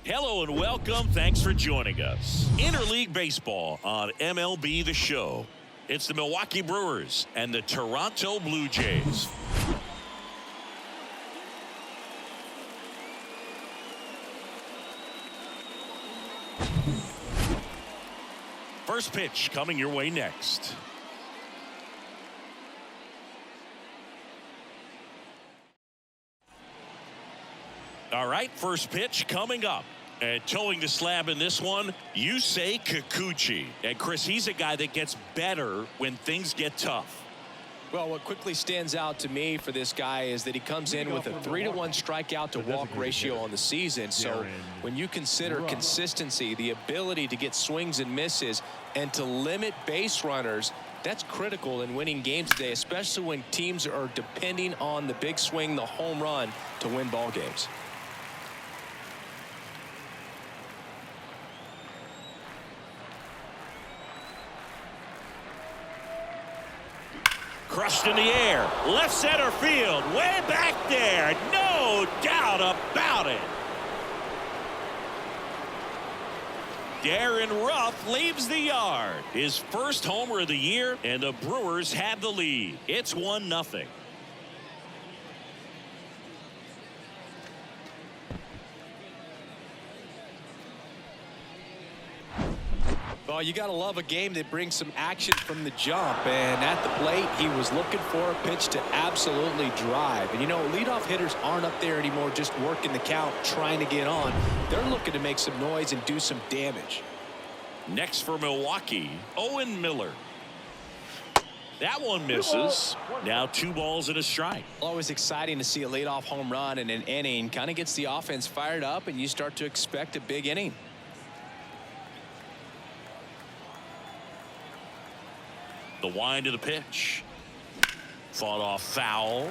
Hello and welcome. Thanks for joining us. Interleague Baseball on MLB The Show. It's the Milwaukee Brewers and the Toronto Blue Jays. First pitch coming your way next. All right, first pitch coming up. And towing the slab in this one, Yusei Kikuchi. And Chris, he's a guy that gets better when things get tough. Well, what quickly stands out to me for this guy is that he comes in with a 3-to-1 strikeout to walk ratio on the season. So when you consider consistency, the ability to get swings and misses and to limit base runners, that's critical in winning games today, especially when teams are depending on the big swing, the home run, to win ball games. Crushed in the air, left center field, way back there, no doubt about it. Darren Ruff leaves the yard. His first homer of the year, and the Brewers have the lead. It's 1-0. Well, you got to love a game that brings some action from the jump. And at the plate, he was looking for a pitch to absolutely drive. And, you know, leadoff hitters aren't up there anymore just working the count, trying to get on. They're looking to make some noise and do some damage. Next for Milwaukee, Owen Miller. That one misses. Now 2 balls and a strike. Always exciting to see a leadoff home run in an inning. Kind of gets the offense fired up, and you start to expect a big inning. The wind of the pitch. Fought off foul.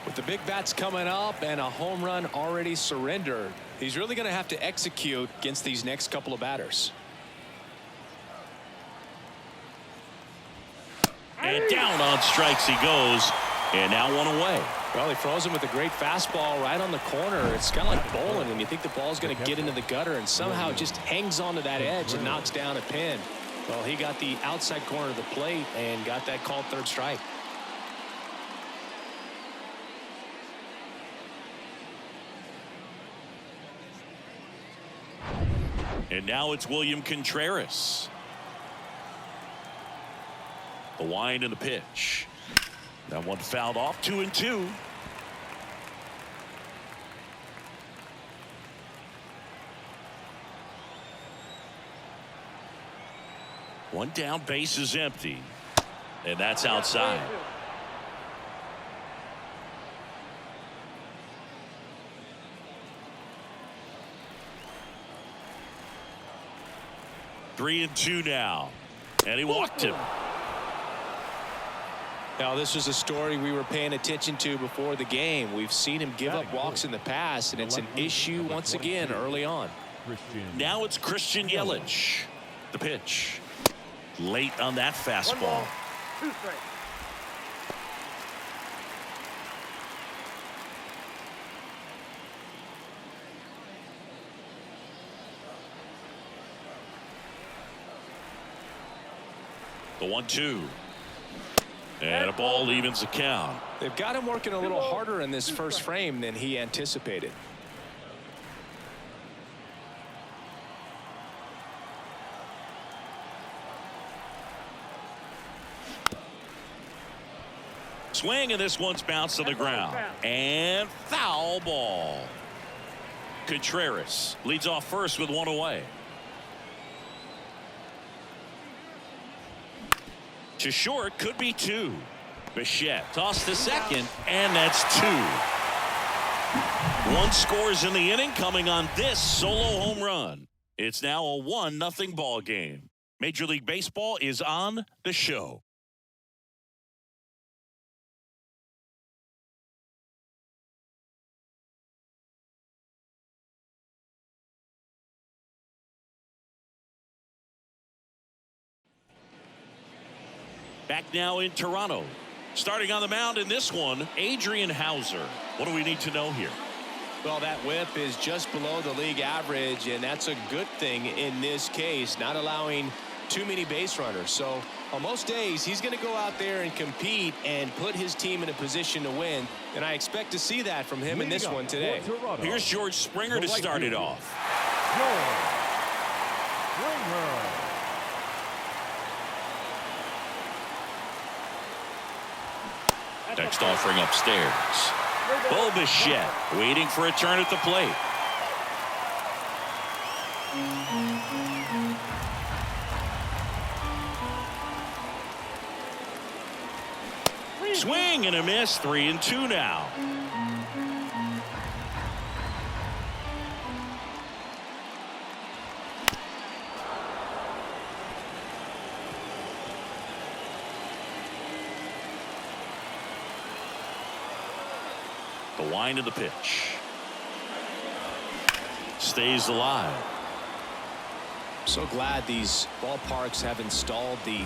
With the big bats coming up and a home run already surrendered, he's really going to have to execute against these next couple of batters. And down on strikes he goes. And now 1 away. Well, he froze him with a great fastball right on the corner. It's kind of like bowling when you think the ball's going to get into the gutter, and somehow it just hangs onto that edge and knocks down a pin. Well, he got the outside corner of the plate and got that called third strike. And now it's William Contreras. The wind and the pitch. That one fouled off, 2-2. One down, base is empty. And that's outside. Three and 2 now. And he walked him. Now, this is a story we were paying attention to before the game. We've seen him give up walks in the past, and it's an issue once again early on. Now it's Christian Yelich. The pitch. Late on that fastball. 2 strikes. The 1-2. And a ball evens the count. They've got him working a little harder in this first frame than he anticipated. Swing, and this one's bounced to the ground. And foul ball. Contreras leads off first with 1 away. To short, could be 2. Bichette tossed to second, and that's 2. 1 scores in the inning, coming on this solo home run. It's now a 1-0 ball game. Major League Baseball is on the show. Back now in Toronto. Starting on the mound in this one, Adrian Hauser. What do we need to know here? Well, that whip is just below the league average, and that's a good thing in this case, not allowing too many base runners. So on most days, he's going to go out there and compete and put his team in a position to win, and I expect to see that from him in this one today. Here's George Springer to start it off. Next offering upstairs. Bo Bichette waiting for a turn at the plate. Swing and a miss. 3-2 now. The wind of the pitch. Stays alive. So glad these ballparks have installed the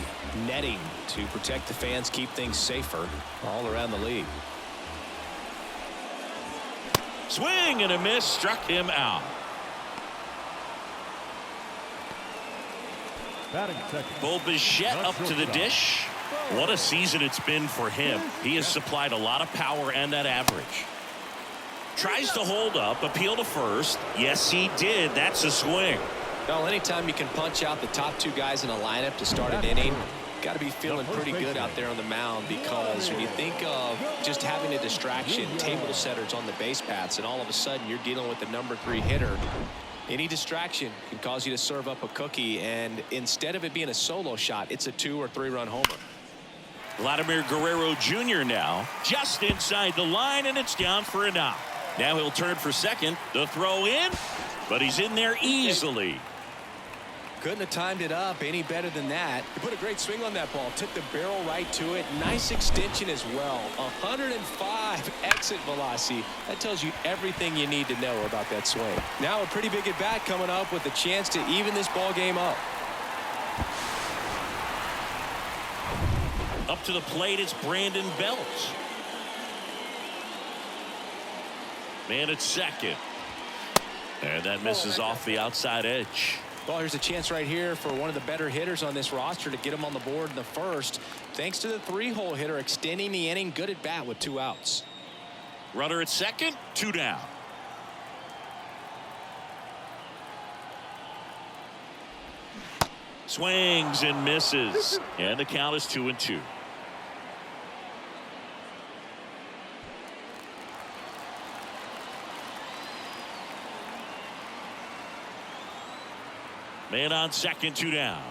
netting to protect the fans, keep things safer all around the league. Swing and a miss. Struck him out. Bo Bichette up to the dish. What a season it's been for him. He has supplied a lot of power and that average. Tries to hold up, appeal to first. Yes, he did. That's a swing. Well, anytime you can punch out the top two guys in a lineup to start an inning, got to be feeling pretty good out there on the mound, because when you think of just having a distraction, table setters on the base paths, and all of a sudden you're dealing with the #3 hitter, any distraction can cause you to serve up a cookie, and instead of it being a solo shot, it's a 2- or 3-run homer. Vladimir Guerrero Jr. now just inside the line, and it's down for a knock. Now he'll turn for second. The throw in, but he's in there easily. Couldn't have timed it up any better than that. He put a great swing on that ball. Took the barrel right to it. Nice extension as well. 105 exit velocity. That tells you everything you need to know about that swing. Now a pretty big at bat coming up with a chance to even this ball game up. Up to the plate, it's Brandon Belt. Man at second. And that misses off the outside edge. Well, here's a chance right here for one of the better hitters on this roster to get him on the board in the first. Thanks to the 3-hole hitter extending the inning. Good at bat with 2 outs. Runner at second, 2 down. Swings and misses. And the count is 2-2. Man on second, 2 down.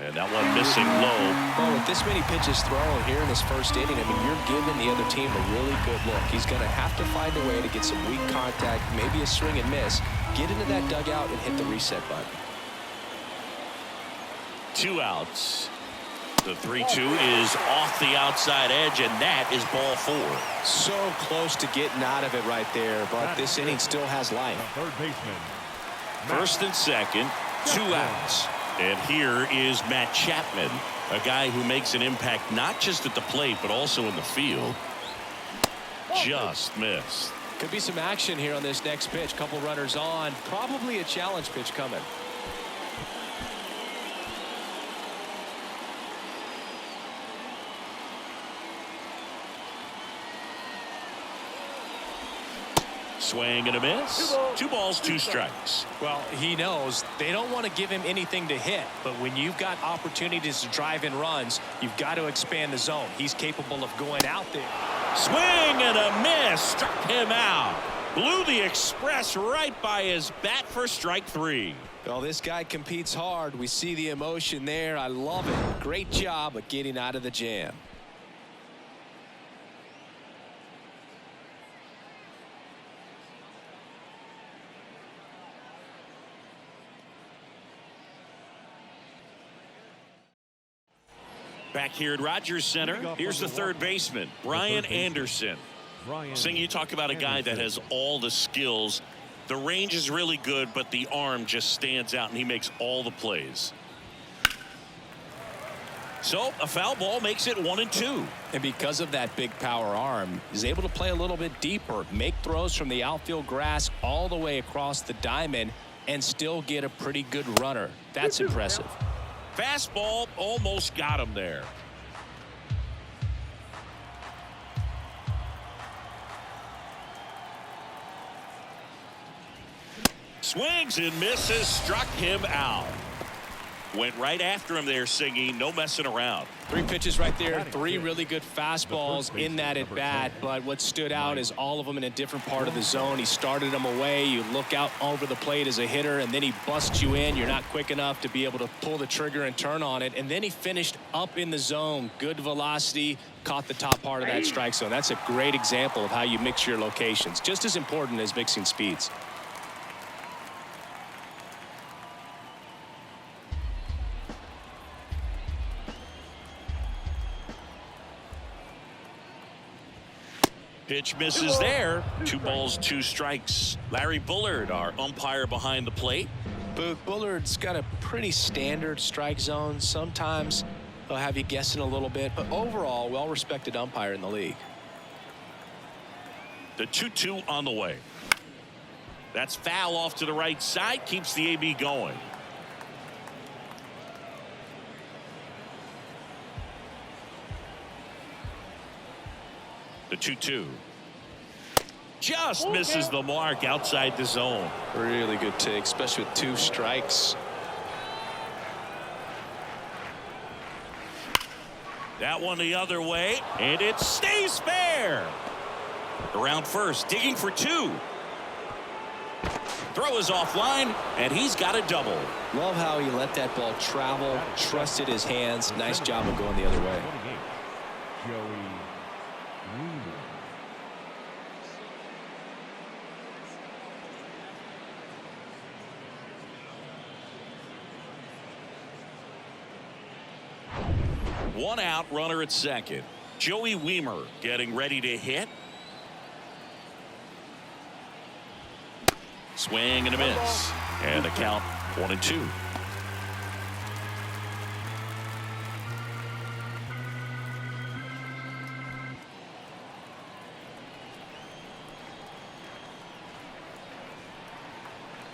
And that one missing low. Well, with this many pitches thrown here in this first inning, I mean, you're giving the other team a really good look. He's going to have to find a way to get some weak contact, maybe a swing and miss, get into that dugout and hit the reset button. 2 outs. The 3-2 is off the outside edge, and that is ball 4. So close to getting out of it right there, but this inning still has life. Third baseman. First and second, 2 outs. And here is Matt Chapman, a guy who makes an impact not just at the plate but also in the field. Just missed. Could be some action here on this next pitch. Couple runners on. Probably a challenge pitch coming. Swing and a miss. 2 balls, 2 strikes. Well, he knows they don't want to give him anything to hit, but when you've got opportunities to drive in runs, you've got to expand the zone. He's capable of going out there. Swing and a miss. Struck him out. Blew the express right by his bat for strike 3. Well, this guy competes hard. We see the emotion there. I love it. Great job of getting out of the jam. Back here at Rogers Center, here's the third baseman, Brian Anderson. Sing, you talk about a guy that has all the skills. The range is really good, but the arm just stands out, and he makes all the plays. So a foul ball makes it 1-2. And because of that big power arm, he's able to play a little bit deeper, make throws from the outfield grass all the way across the diamond, and still get a pretty good runner. That's impressive. Fastball almost got him there. Swings and misses, struck him out. Went right after him there, singing, no messing around. 3 pitches right there, 3 really good fastballs in that at bat, but what stood out is all of them in a different part of the zone. He started them away. You look out over the plate as a hitter, and then he busts you in. You're not quick enough to be able to pull the trigger and turn on it, and then he finished up in the zone. Good velocity, caught the top part of that strike zone. That's a great example of how you mix your locations, just as important as mixing speeds. Pitch misses there. 2 balls, 2 strikes. Larry Bullard, our umpire behind the plate. Bullard's got a pretty standard strike zone. Sometimes he'll have you guessing a little bit, but overall, well-respected umpire in the league. The 2-2 on the way. That's foul off to the right side. Keeps the AB going. The 2-2. Just misses the mark outside the zone. Really good take, especially with 2 strikes. That one the other way, and it stays fair. Around first, digging for 2. Throw is offline, and he's got a double. Love how he let that ball travel, trusted his hands. Nice job of going the other way. One out, runner at second. Joey Wiemer getting ready to hit. Swing and a miss. And the count 1-2.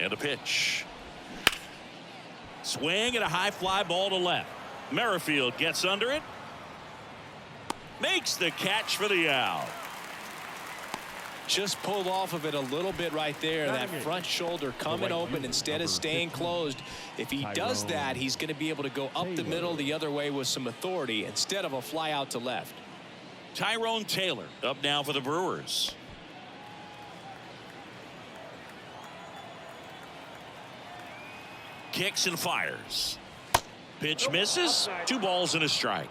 And a pitch. Swing and a high fly ball to left. Merrifield gets under it. Makes the catch for the out. Just pulled off of it a little bit right there. That front shoulder coming open instead of staying closed. If he does that, he's going to be able to go up the middle the other way with some authority instead of a fly out to left. Tyrone Taylor up now for the Brewers. Kicks and fires. Pitch misses. 2 balls and a strike.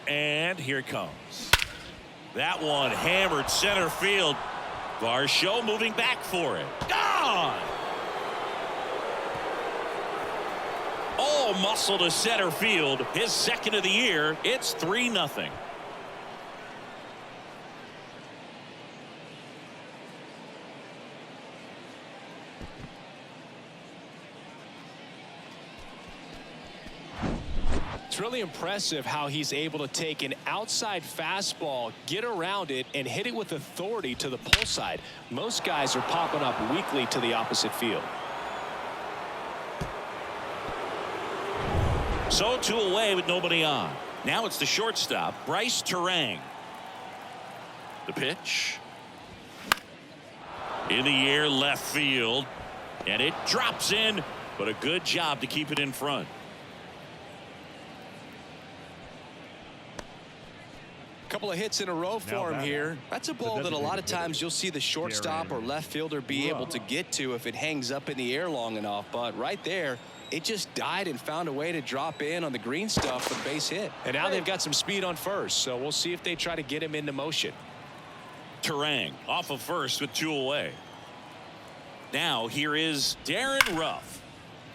And here it comes. That one hammered center field. Varsho moving back for it. Gone! All muscle to center field. His second of the year. It's 3-0. It's really impressive how he's able to take an outside fastball, get around it, and hit it with authority to the pull side. Most guys are popping up weakly to the opposite field. So 2 away with nobody on. Now it's the shortstop, Bryce Terang. The pitch. In the air, left field. And it drops in, but a good job to keep it in front. Couple of hits in a row for him here. That's a ball that a lot of times you'll see the shortstop or left fielder be able to get to if it hangs up in the air long enough. But right there, it just died and found a way to drop in on the green stuff for the base hit. And now they've got some speed on first, so we'll see if they try to get him into motion. Terang off of first with 2 away. Now here is Darren Ruff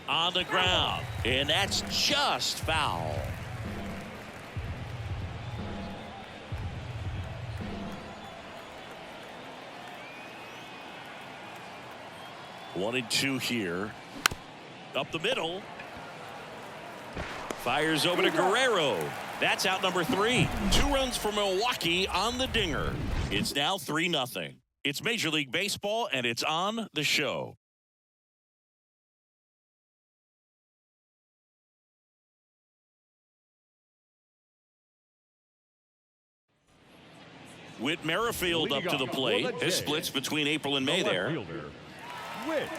on the ground, and that's just foul. 1-2 here. Up the middle. Fires over to Guerrero. That's out number 3. 2 runs for Milwaukee on the dinger. It's now 3-0. It's Major League Baseball, and it's on the show. Whit Merrifield up to the plate. This splits between April and May there. Whit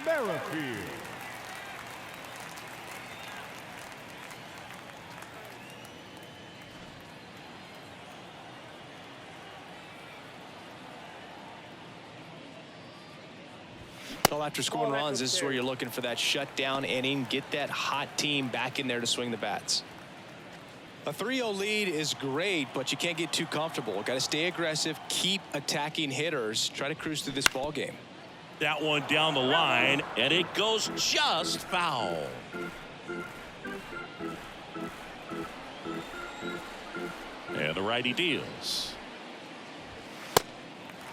Merrifield. Well, after scoring runs, this is where you're looking for that shutdown inning. Get that hot team back in there to swing the bats. A 3-0 lead is great, but you can't get too comfortable. Got to stay aggressive, keep attacking hitters, try to cruise through this ball game. That one down the line, and it goes just foul. And the righty deals.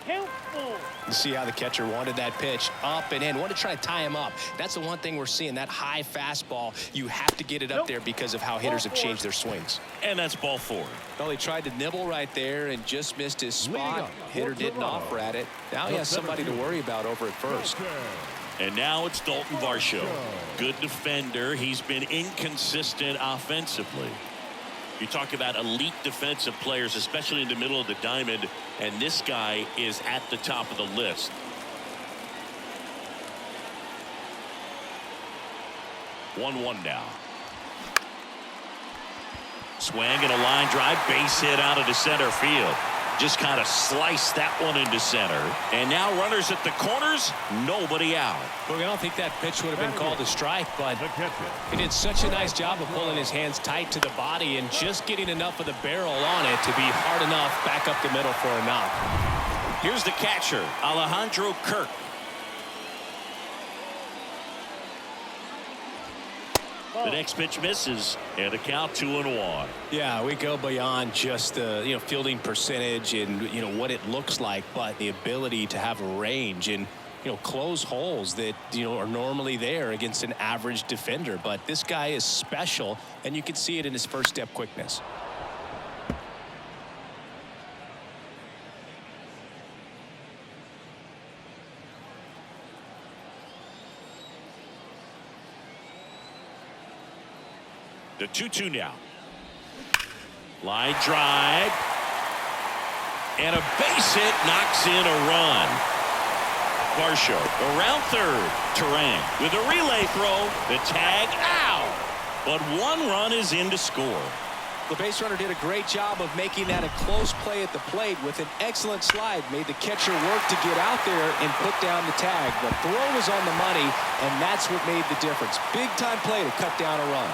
You see how the catcher wanted that pitch up and in. Wanted to try to tie him up. That's the one thing we're seeing, that high fastball. You have to get it up there because of how hitters have changed their swings. And that's ball 4. Well, he tried to nibble right there and just missed his spot. Hitter didn't offer at it. Now he has somebody to worry about over at first. And now it's Dalton Varsho. Good defender. He's been inconsistent offensively. You talk about elite defensive players, especially in the middle of the diamond, and this guy is at the top of the list. 1-1 now. Swing and a line drive, base hit out into center field. Just kind of sliced that one into center. And now runners at the corners, nobody out. Look, I don't think that pitch would have been called a strike, but he did such a nice job of pulling his hands tight to the body and just getting enough of the barrel on it to be hard enough back up the middle for a knock. Here's the catcher, Alejandro Kirk. The next pitch misses, and the count 2-1. Yeah, we go beyond just the fielding percentage and what it looks like, but the ability to have range and close holes that are normally there against an average defender. But this guy is special, and you can see it in his first step quickness. The 2-2 now. Line drive. And a base hit knocks in a run. Varsho around third. Terang with a relay throw. The tag out. But 1 run is in to score. The base runner did a great job of making that a close play at the plate with an excellent slide. Made the catcher work to get out there and put down the tag. The throw was on the money, and that's what made the difference. Big time play to cut down a run.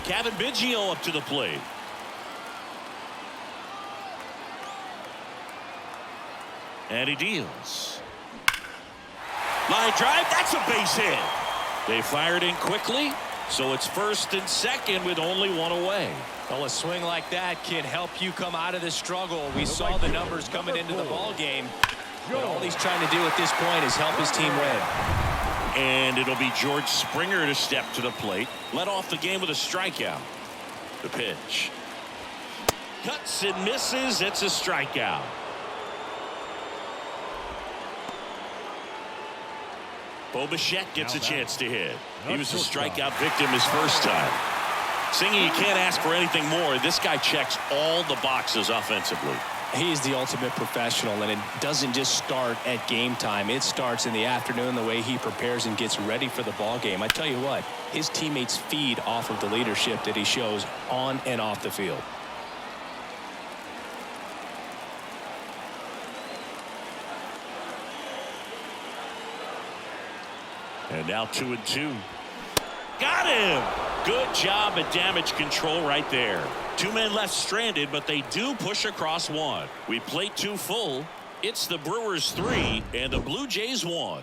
Kevin Biggio up to the plate. And he deals. Line drive, that's a base hit. They fired in quickly, so it's first and second with only 1 away. Well, a swing like that can help you come out of the struggle. We saw the numbers coming into the ball game, but all he's trying to do at this point is help his team win. And it'll be George Springer to step to the plate. Led off the game with a strikeout. The pitch. Cuts and misses. It's a strikeout. Bo Bichette gets a chance to hit. He was a strikeout victim his first time. Singy, you can't ask for anything more. This guy checks all the boxes offensively. He's the ultimate professional, and it doesn't just start at game time. It starts in the afternoon, the way he prepares and gets ready for the ball game. I tell you what, his teammates feed off of the leadership that he shows on and off the field. And now 2-2. Got him! Good job at damage control right there. 2 men left stranded, but they do push across 1. We played 2 full. It's the Brewers 3 and the Blue Jays 1.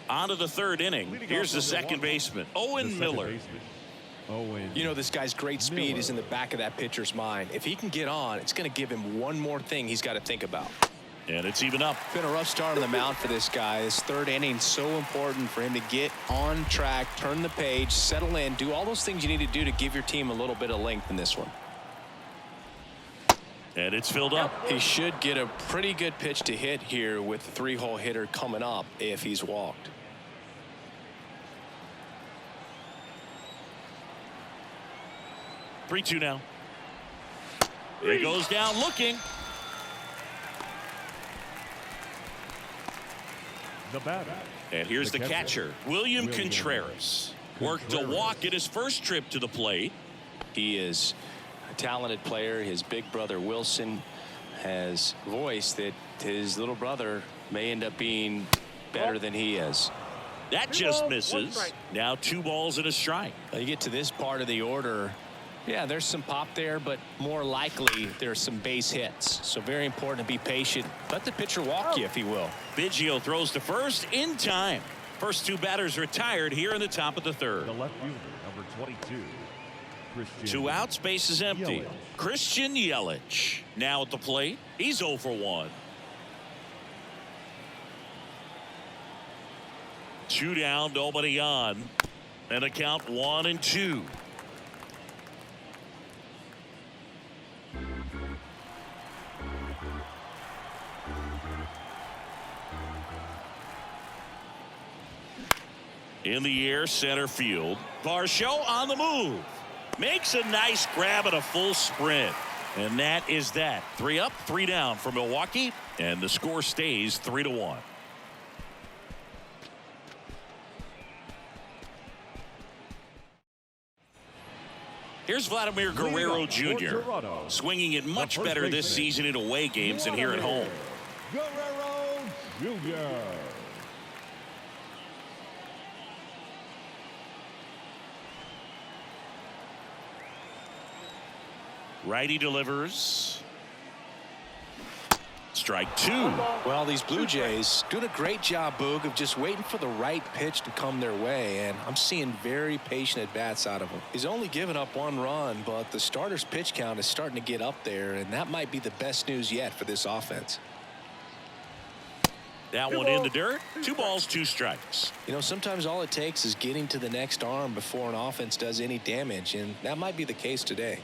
On to the third inning. Here's the second baseman, Owen Miller. You know, this guy's great speed is in the back of that pitcher's mind. If he can get on, it's going to give him one more thing he's got to think about. And it's even up. Been a rough start on the mound for this guy. This third inning so important for him to get on track, turn the page, settle in, do all those things you need to do to give your team a little bit of length in this one. And it's filled up. He should get a pretty good pitch to hit here with the three-hole hitter coming up if he's walked. Three-two now. He goes down looking. The batter. And here's the catcher, William Contreras. Worked a walk at his first trip to the plate. He is a talented player. His big brother Wilson has voiced that his little brother may end up being better than he is. That just misses. Now 2 balls and a strike. You get to this part of the order. Yeah, there's some pop there, but more likely there's some base hits. So very important to be patient. Let the pitcher walk you, if he will. Biggio throws to first in time. First 2 batters retired here in the top of the third. The left fielder, number 22. Christian 2 outs, base is empty. Yelich. Christian Yelich now at the plate. He's 0 for 1. 2 down, nobody on. And a count 1-2. In the air, center field. Varsho on the move. Makes a nice grab at a full sprint. And that is that. 3 up, 3 down for Milwaukee. And the score stays 3-1. Here's Vladimir Guerrero Jr. Swinging it much better this season in away games than here at home. Guerrero Jr. Righty delivers. Strike 2. Well, these Blue Jays doing a great job, Boog, of just waiting for the right pitch to come their way, and I'm seeing very patient at-bats out of him. He's only given up 1 run, but the starter's pitch count is starting to get up there, and that might be the best news yet for this offense. That one in the dirt. 2 balls, 2 strikes. You know, sometimes all it takes is getting to the next arm before an offense does any damage, and that might be the case today.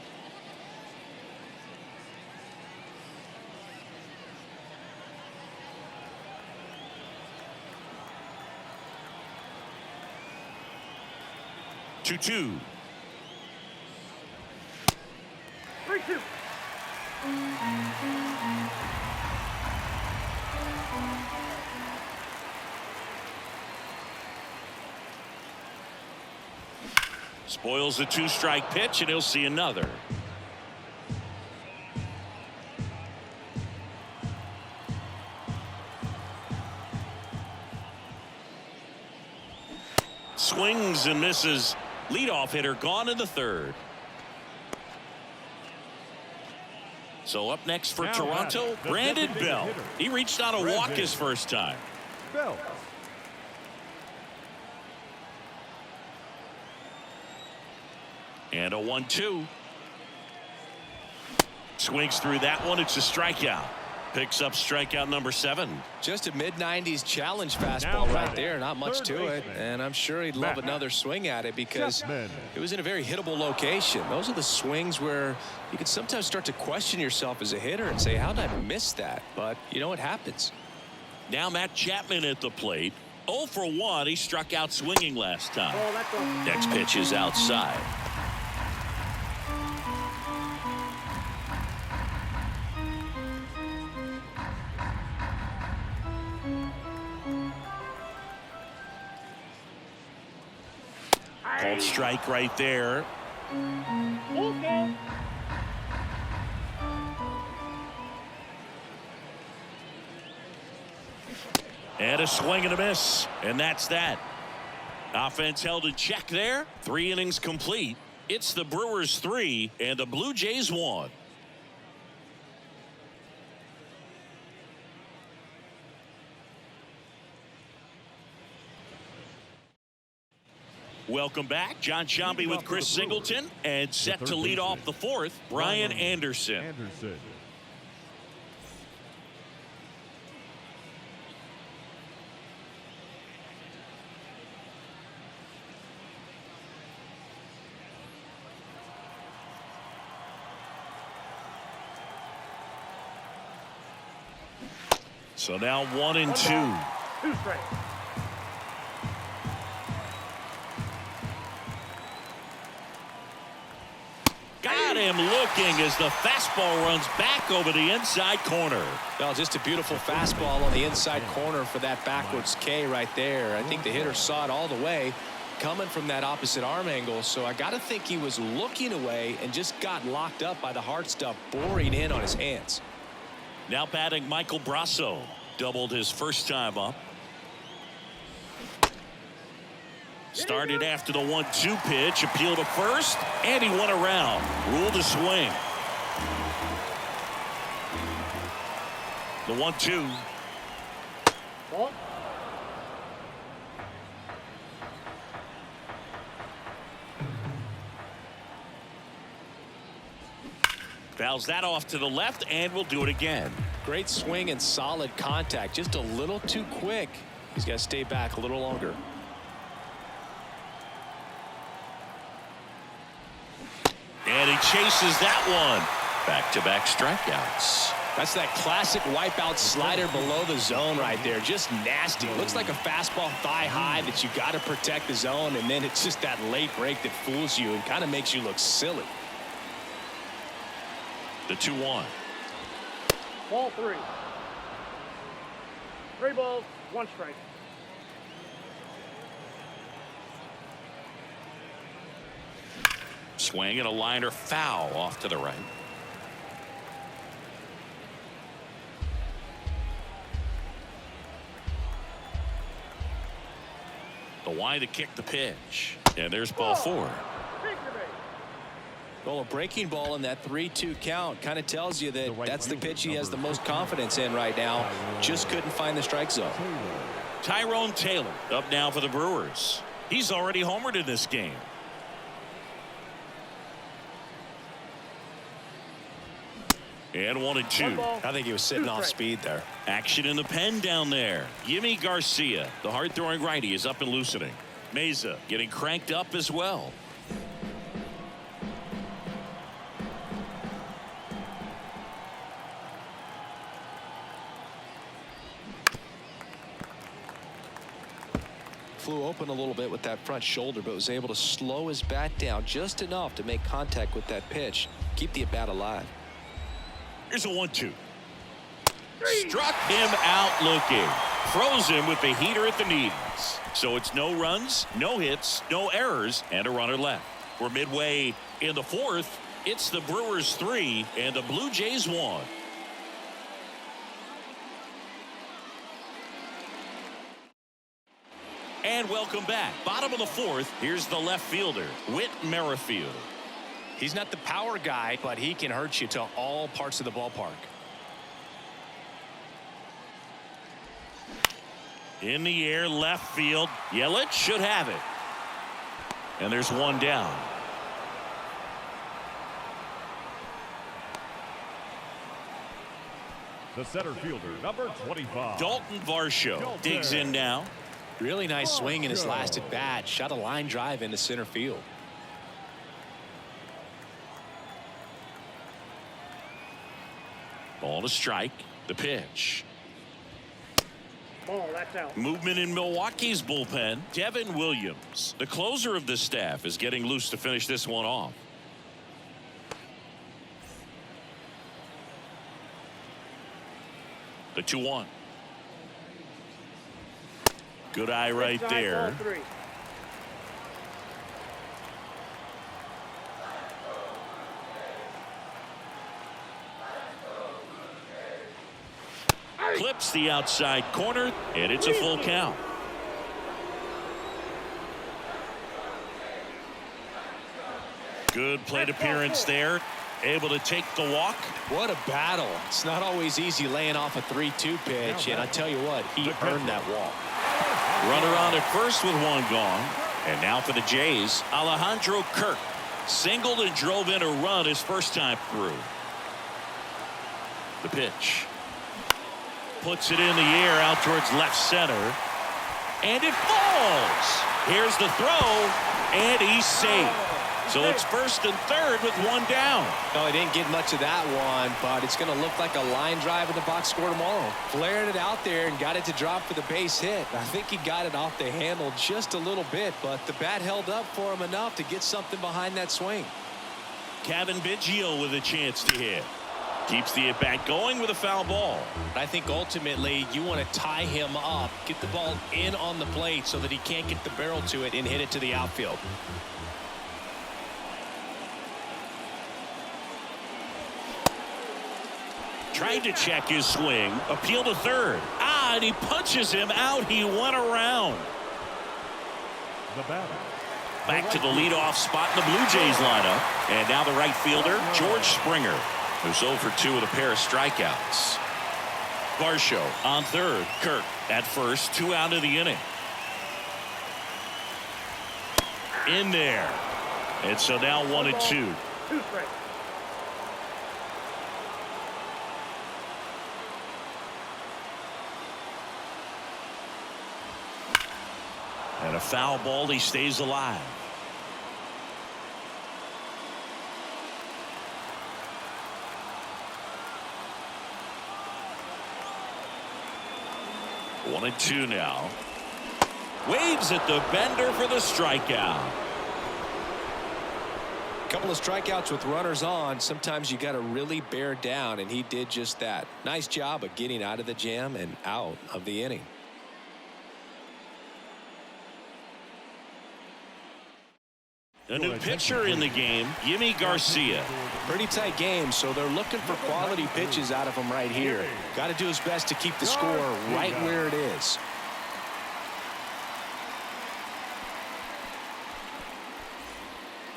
Two. 3-2. Spoils the 2-strike pitch, and he'll see another. Swings and misses. Leadoff hitter gone in the third. So up next for Toronto, Brandon Bell. He reached on a walk his first time. Bell. And a 1-2. Swings through that one. It's a strikeout. Picks up strikeout number 7. Just a mid-90s challenge fastball right there. Not much to it. And I'm sure he'd love another swing at it because it was in a very hittable location. Those are the swings where you can sometimes start to question yourself as a hitter and say, how did I miss that? But, you know, it happens. Now Matt Chapman at the plate. 0 for 1. He struck out swinging last time. Next pitch is outside. Called strike right there. Okay. And a swing and a miss. And that's that. Offense held in check there. 3 innings complete. It's the Brewers 3 and the Blue Jays 1. Welcome back. John Shambi with Chris Singleton, and set to lead off the fourth, Brian Anderson. So now 1-2. 2 straight. Got him looking as the fastball runs back over the inside corner. Well, just a beautiful fastball on the inside corner for that backwards K right there. I think the hitter saw it all the way coming from that opposite arm angle. So I got to think he was looking away and just got locked up by the hard stuff boring in on his hands. Now batting Michael Brasso. Doubled his first time up. Started after the 1-2 pitch. Appeal to first. And he went around. Ruled a swing. The 1-2. Ball. Fouls that off to the left, and we'll do it again. Great swing and solid contact. Just a little too quick. He's got to stay back a little longer. And he chases that one. Back-to-back strikeouts. That's that classic wipeout slider below the zone right there. Just nasty. Looks like a fastball thigh high that you got to protect the zone, and then it's just that late break that fools you and kind of makes you look silly. The 2-1. Ball 3. 3 balls, 1 strike. Swing and a liner foul off to the right. The wide to kick the pitch. And there's ball 4. Well, a breaking ball in that 3-2 count kind of tells you that that's the pitch he has the most confidence in right now. Just couldn't find the strike zone. Tyrone Taylor up now for the Brewers. He's already homered in this game. And 1-2. I think he was sitting off speed there. Action in the pen down there. Yimi Garcia, the hard-throwing righty, is up and loosening. Meza getting cranked up as well. Flew open a little bit with that front shoulder, but was able to slow his bat down just enough to make contact with that pitch. Keep the at-bat alive. Here's a 1-2. Struck him out looking. Froze him with the heater at the knees. So it's no runs, no hits, no errors, and a runner left. We're midway in the fourth. It's the Brewers 3 and the Blue Jays 1. And welcome back. Bottom of the fourth. Here's the left fielder, Whit Merrifield. He's not the power guy, but he can hurt you to all parts of the ballpark. In the air, left field. Yelich should have it. And there's one down. The center fielder, number 25. Dalton Varsho digs in now. Really nice swing in his last at bat. Shot a line drive into center field. Ball to strike. The pitch. Ball, that's out. Movement in Milwaukee's bullpen. Devin Williams, the closer of the staff, is getting loose to finish this one off. The 2-1. Good eye right there. Ball 3. Clips the outside corner, and it's a full count. Good plate appearance there. Able to take the walk. What a battle. It's not always easy laying off a 3-2 pitch, and I tell you what, he earned that walk. Runner on at first with one gone. And now for the Jays, Alejandro Kirk singled and drove in a run his first time through. The pitch. Puts it in the air out towards left center. And it falls. Here's the throw. And he's safe. So it's first and third with one down. No, he didn't get much of that one, but it's going to look like a line drive in the box score tomorrow. Flared it out there and got it to drop for the base hit. I think he got it off the handle just a little bit, but the bat held up for him enough to get something behind that swing. Kevin Biggio with a chance to hit. Keeps the at-bat going with a foul ball. I think ultimately you want to tie him up, get the ball in on the plate so that he can't get the barrel to it and hit it to the outfield. Tried to check his swing. Appeal to third. And he punches him out. He went around. Back to the leadoff spot in the Blue Jays lineup. And now the right fielder, George Springer, who's 0 for 2 with a pair of strikeouts. Varsho on third. Kirk at first. 2 out of the inning. In there. And so now 1-2. 2 strikes. And a foul ball. He stays alive. One and two now. Waves at the bender for the strikeout. Couple of strikeouts with runners on. Sometimes you got to really bear down, and he did just that. Nice job of getting out of the jam and out of the inning. A new pitcher in the game, Yimi Garcia. Pretty tight game, so they're looking for quality pitches out of him right here. Got to do his best to keep the score right where it is.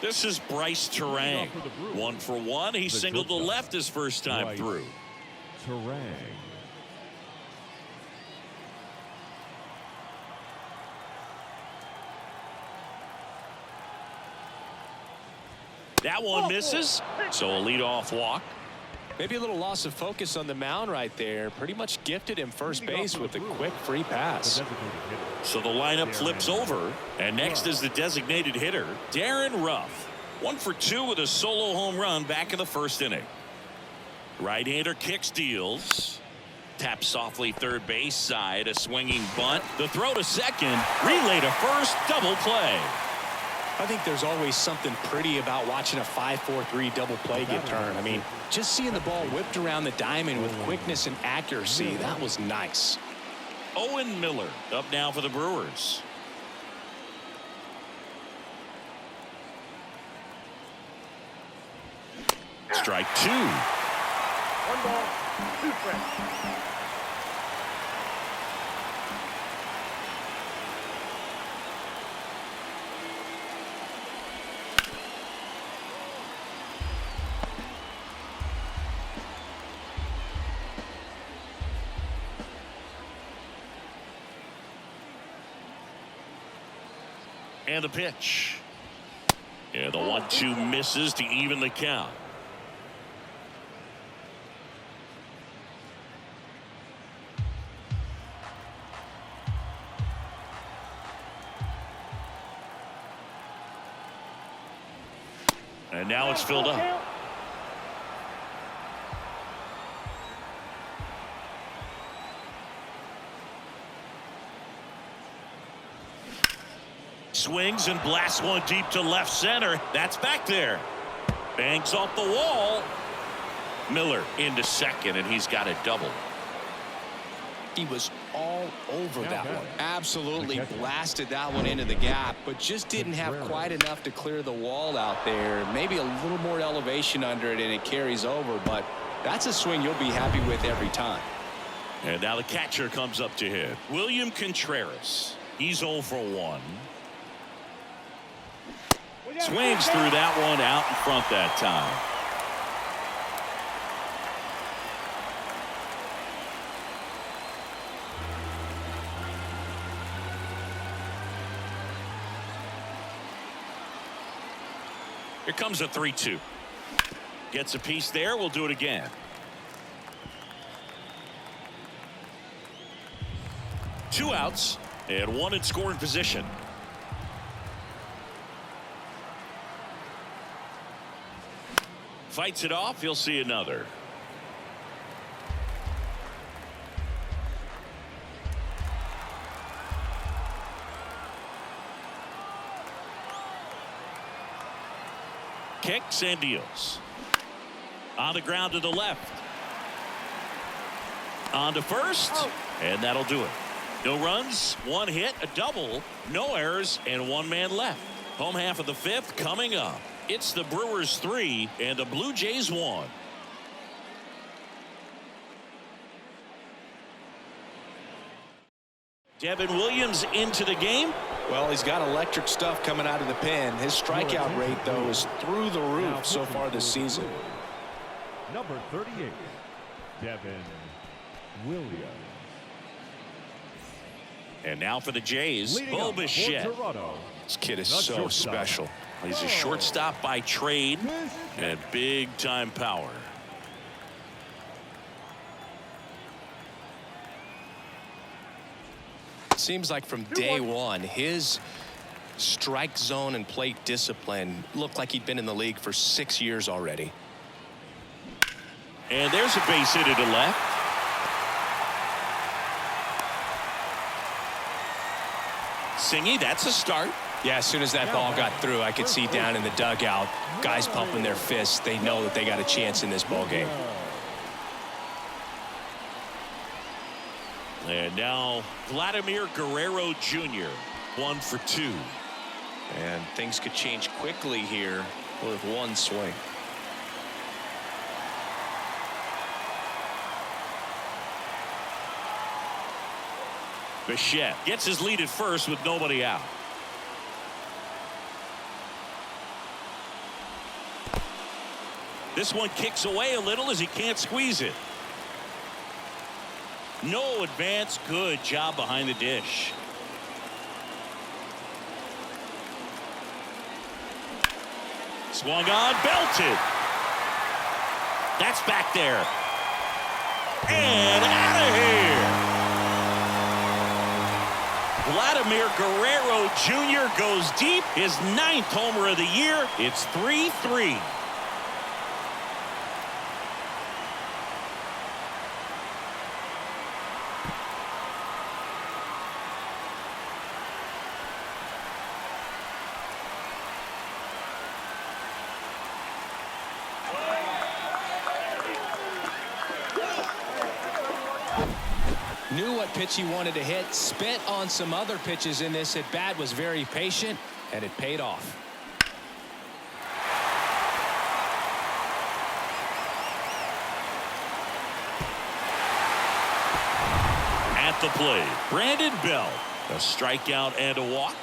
This is Bryce Terang. 1 for 1. He singled to left his first time through. Terang. That one misses. So a leadoff walk. Maybe a little loss of focus on the mound right there. Pretty much gifted him first base with a quick free pass. So the lineup flips over. And next is the designated hitter, Darren Ruff. 1 for 2 with a solo home run back in the first inning. Right-hander kicks, deals. Taps softly third base side. A swinging bunt. The throw to second. Relay to first. Double play. I think there's always something pretty about watching a 5-4-3 double play get turned. I mean, just seeing the ball whipped around the diamond with quickness and accuracy, that was nice. Owen Miller up now for the Brewers. Strike 2. 1 ball, 2 strikes. And the pitch. Yeah, the 1-2 misses to even the count. And now it's filled up. Swings and blasts one deep to left center. That's back there. Bangs off the wall. Miller into second, and he's got a double. He was all over that one. Absolutely blasted that one into the gap, but just didn't have quite enough to clear the wall out there. Maybe a little more elevation under it, and it carries over, but that's a swing you'll be happy with every time. And now the catcher comes up to hit. William Contreras. He's 0 for 1. Swings through that one out in front that time. Here comes a 3-2. Gets a piece there. We'll do it again. 2 outs and 1 in scoring position. Fights it off. He'll see another. Kicks and deals. On the ground to the left. On to first. And that'll do it. No runs, 1 hit, a double, no errors, and 1 man left. Home half of the 5th coming up. It's the Brewers 3 and the Blue Jays 1. Devin Williams into the game. Well, he's got electric stuff coming out of the pen. His strikeout rate, though, is through the roof so far this season. Number 38, Devin Williams. And now for the Jays, Bo Bichette. This kid is so special. He's a shortstop by trade and big time power. It seems like from day one, his strike zone and plate discipline looked like he'd been in the league for 6 years already. And there's a base hit to left. Singy, that's a start. Yeah, as soon as that ball got through, I could see down in the dugout, guys pumping their fists. They know that they got a chance in this ball game. And now Vladimir Guerrero Jr. 1 for 2. And things could change quickly here with 1 swing. Bichette gets his lead at first with nobody out. This one kicks away a little as he can't squeeze it. No advance. Good job behind the dish. Swung on, belted. That's back there. And out of here. Vladimir Guerrero Jr. goes deep. His 9th homer of the year. It's 3-3. Knew what pitch he wanted to hit, spent on some other pitches in this at bat, was very patient, and it paid off. At the plate, Brandon Belt. A strikeout and a walk.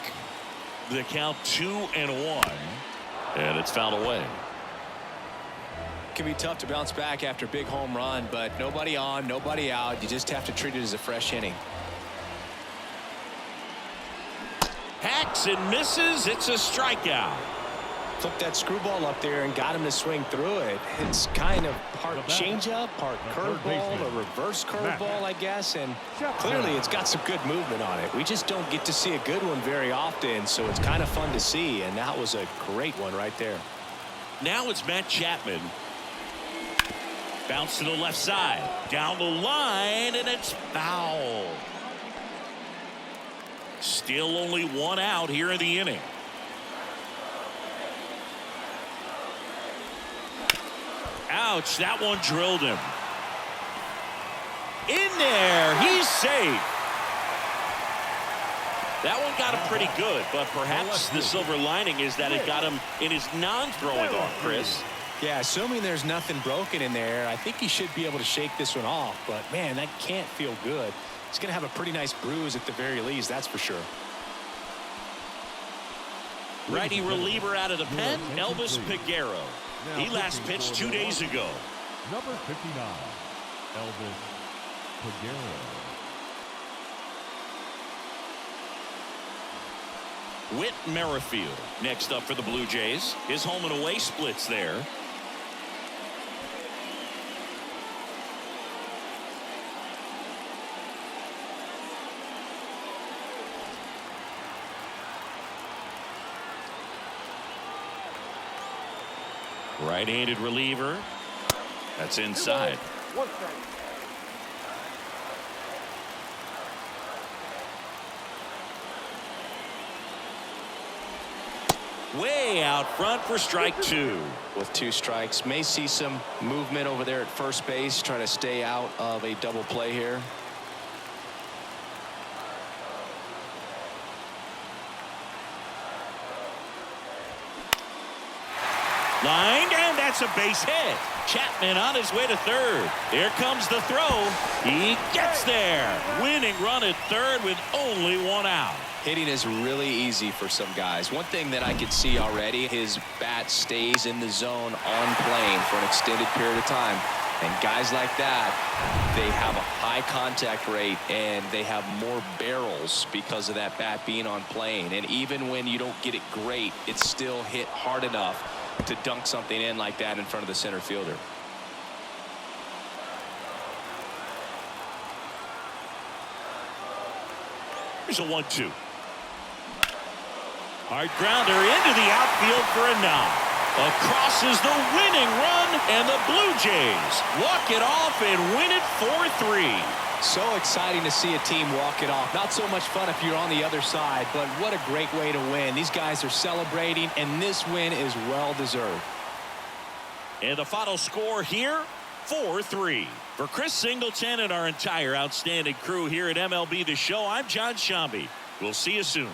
The count 2-1. And it's fouled away. It can be tough to bounce back after a big home run, but nobody on, nobody out. You just have to treat it as a fresh inning. Hacks and misses. It's a strikeout. Flipped that screwball up there and got him to swing through it. It's kind of part changeup, part curveball, a reverse curveball, I guess, and clearly it's got some good movement on it. We just don't get to see a good one very often, so it's kind of fun to see, and that was a great one right there. Now it's Matt Chapman. Bounce to the left side. Down the line, and it's foul. Still only 1 out here in the inning. Ouch, that one drilled him. In there, he's safe. That one got him pretty good, but perhaps the silver lining is that it got him in his non-throwing arm, Chris. Yeah, assuming there's nothing broken in there, I think he should be able to shake this one off. But, man, that can't feel good. He's going to have a pretty nice bruise at the very least, that's for sure. Righty reliever out of the pen, Elvis Peguero. He last pitched 2 days ago. Number 59, Elvis Peguero. Whit Merrifield next up for the Blue Jays. His home and away splits there. Right-handed reliever. That's inside. Way out front for strike 2. With 2 strikes, may see some movement over there at first base, trying to stay out of a double play here. Lined, and that's a base hit. Chapman on his way to third. Here comes the throw. He gets there. Winning run at third with only 1 out. Hitting is really easy for some guys. One thing that I can see already, his bat stays in the zone on plane for an extended period of time. And guys like that, they have a high contact rate and they have more barrels because of that bat being on plane. And even when you don't get it great, it's still hit hard enough to dunk something in like that in front of the center fielder. Here's a 1-2. Hard grounder into the outfield for a knock. Across is the winning run, and the Blue Jays walk it off and win it 4-3. So exciting to see a team walk it off. Not so much fun if you're on the other side, but what a great way to win. These guys are celebrating, and this win is well deserved. And the final score here, 4-3. For Chris Singleton and our entire outstanding crew here at MLB The Show, I'm John Shambi. We'll see you soon.